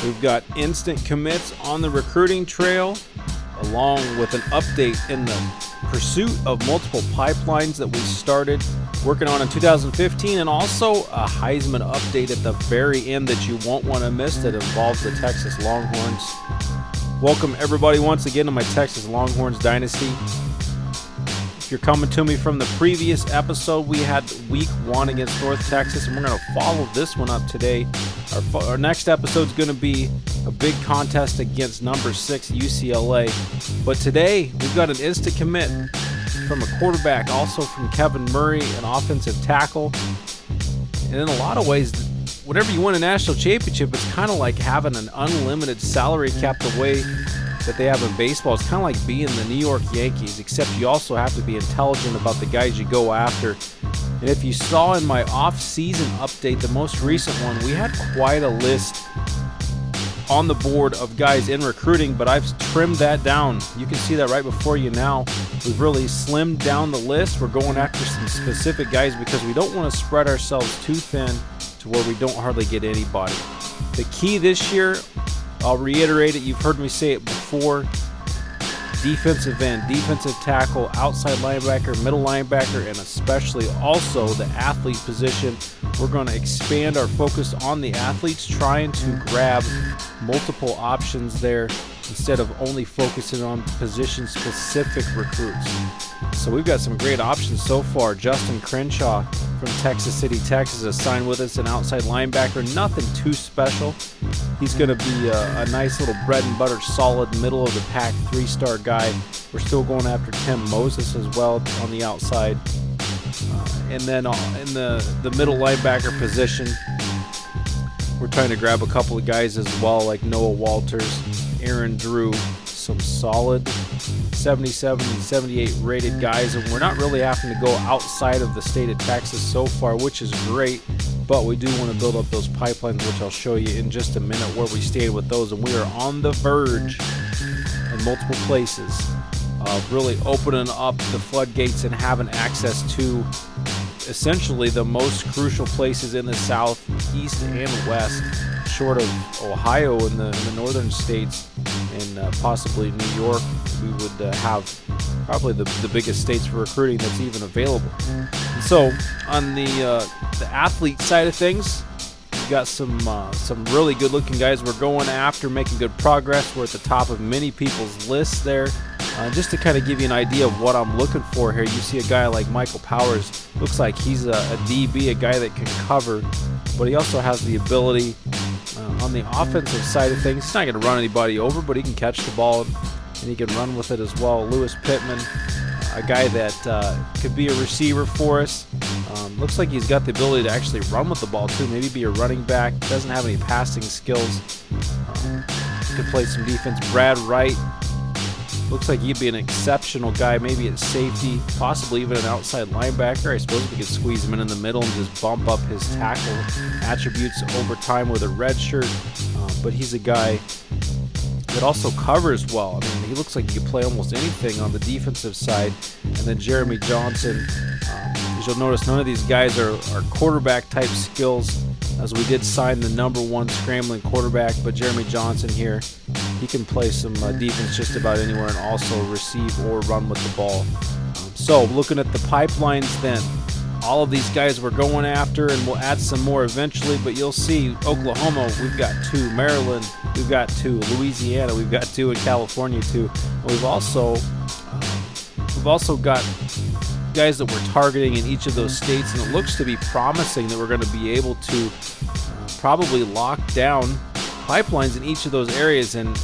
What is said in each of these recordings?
We've got instant commits on the recruiting trail, along with an update in the pursuit of multiple pipelines that we started working on in 2015, and also a Heisman update at the very end that you won't want to miss that involves the Texas Longhorns. Welcome everybody once again to my Texas Longhorns Dynasty. If you're coming to me from the previous episode, we had week 1 against North Texas, and we're going to follow this one up today. Our next episode is going to be a big contest against number 6 UCLA. But today, we've got an instant commit from a quarterback, also from Kevin Murray, an offensive tackle. And in a lot of ways, whenever you win a national championship, it's kind of like having an unlimited salary cap the way that they have in baseball. It's kind of like being the New York Yankees, except you also have to be intelligent about the guys you go after. And if you saw in my off-season update, the most recent one, we had quite a list on the board of guys in recruiting, but I've trimmed that down. You can see that right before you now. We've really slimmed down the list. We're going after some specific guys because we don't want to spread ourselves too thin to where we don't hardly get anybody. The key this year, I'll reiterate it, you've heard me say it before: defensive end, defensive tackle, outside linebacker, middle linebacker, and especially also the athlete position. We're going to expand our focus on the athletes, trying to grab multiple options there instead of only focusing on position-specific recruits. So we've got some great options so far. Justin Crenshaw from Texas City, Texas, is signed with us, an outside linebacker. Nothing too special. He's going to be a nice little bread and butter, solid middle of the pack 3-star guy. We're still going after Tim Moses as well on the outside. And then in the middle linebacker position, we're trying to grab a couple of guys as well, like Noah Walters, Aaron Drew, some solid 77 and 78 rated guys, and we're not really having to go outside of the state of Texas so far, which is great, but we do want to build up those pipelines, which I'll show you in just a minute where we stayed with those, and we are on the verge in multiple places of really opening up the floodgates and having access to essentially the most crucial places in the South, East, and West, short of Ohio and the northern states, and possibly New York. We would have probably the biggest states for recruiting that's even available. And so on the athlete side of things, we've got some really good looking guys we're going after, making good progress. We're at the top of many people's lists there. Just to kind of give you an idea of what I'm looking for here, you see a guy like Michael Powers. Looks like he's a DB, a guy that can cover, but he also has the ability on the offensive side of things. He's not going to run anybody over, but he can catch the ball and he can run with it as well. Lewis Pittman, a guy that could be a receiver for us. Looks like he's got the ability to actually run with the ball too, maybe be a running back. Doesn't have any passing skills. Could play some defense. Brad Wright, looks like he'd be an exceptional guy, maybe at safety, possibly even an outside linebacker. I suppose we could squeeze him in the middle and just bump up his tackle attributes over time with a red shirt. But he's a guy that also covers well. I mean, he looks like he could play almost anything on the defensive side. And then Jeremy Johnson, as you'll notice, none of these guys are quarterback type skills, as we did sign the number 1 scrambling quarterback, but Jeremy Johnson here, he can play some defense just about anywhere and also receive or run with the ball. So looking at the pipelines then, all of these guys we're going after, and we'll add some more eventually, but you'll see Oklahoma, we've got 2, Maryland, we've got 2, Louisiana, we've got 2, in California 2. And we've also got guys that we're targeting in each of those states, and it looks to be promising that we're going to be able to probably lock down pipelines in each of those areas. And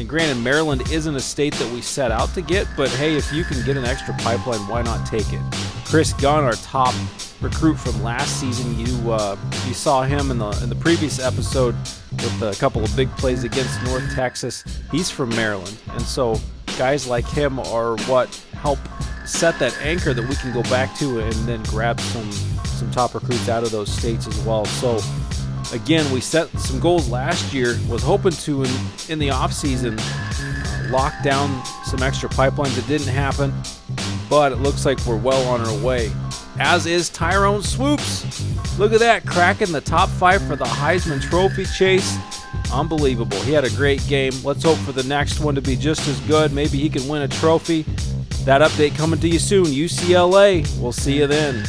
granted, Maryland isn't a state that we set out to get, but hey, if you can get an extra pipeline, why not take it? Chris Gunn, our top recruit from last season, you saw him in the previous episode with a couple of big plays against North Texas. He's from Maryland, and so guys like him are what help set that anchor that we can go back to and then grab some top recruits out of those states as well. So again, we set some goals last year, was hoping to in the off season lock down some extra pipelines. It didn't happen, but it looks like we're well on our way, as is Tyrone Swoopes. Look at that, cracking the top 5 for the Heisman Trophy chase. Unbelievable. He had a great game. Let's hope for the next one to be just as good. Maybe he can win a trophy. That update coming to you soon. UCLA. We'll see you then.